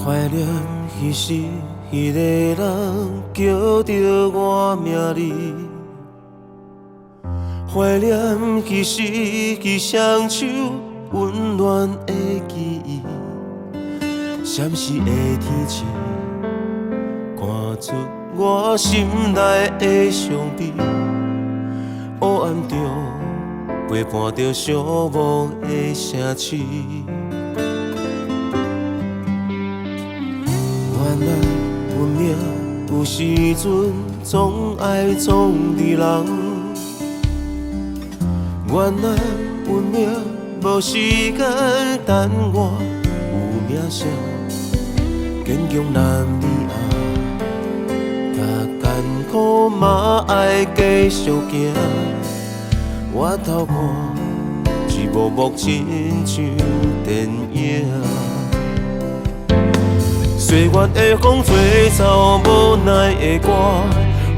怀念彼时，迄个人叫着我名字。怀念彼时，伊双手温暖的记忆。闪烁的天星，看出我心内的伤悲。黑暗中陪伴着寂寞的城市。原来运命有时阵总爱撞伫人，原来运命无时间等我有名声，坚强男儿啊，甲艰苦嘛爱继续行。我头看一幕幕亲像电影。岁月的风吹走无奈的歌，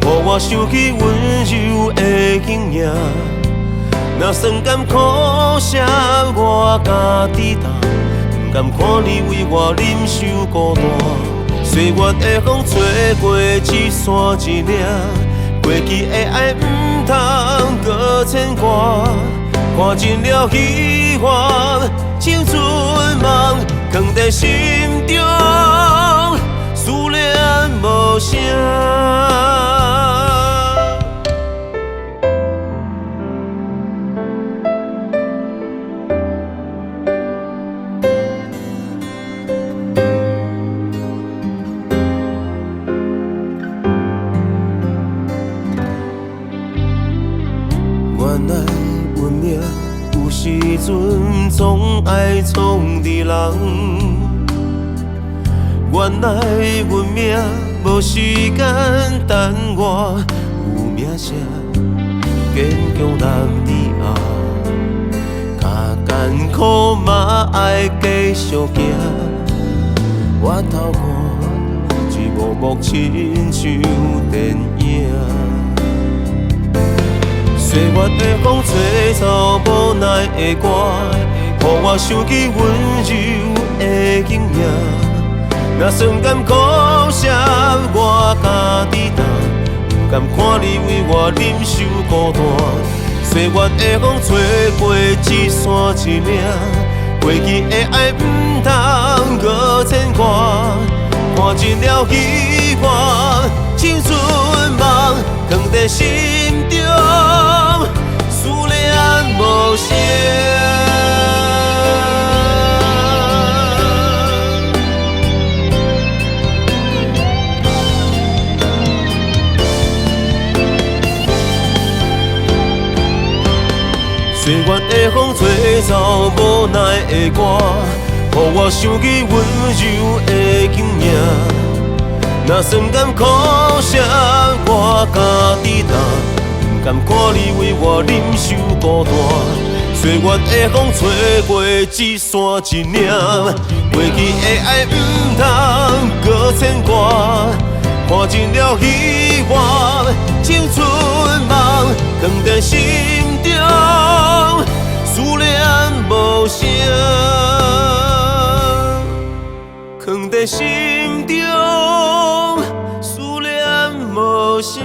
予我想起温柔的经验。若算甘苦涩，我家己担，不甘看你为我忍受孤单。岁月的风吹过一山一岭，过去的爱不通搁牵挂。看尽了希望，像春梦藏在心中。思念无声，原来运命有时阵总爱闯伫人。原来运命无时间等我有名声，坚强男儿啊，甲艰苦嘛爱继续行。我头看一幕幕亲像电影，岁月的风吹走无奈的歌，予我想起温柔的经验。若算甘苦涩，我家己担，不甘看你为我忍受孤单。岁月的风吹过一山一岭，过去的爱不通搁牵挂。看尽了希望，像春梦藏在心中，思念无声。岁月的风吹走无奈的歌，予我想起温柔的经验。若算甘苦涩，我家己担，不甘看你为我忍受孤单。岁月的风吹过一山一岭，过去的爱不通搁牵挂。看尽了希望，像春梦藏在心中。思念无声，藏在心中，思念无声。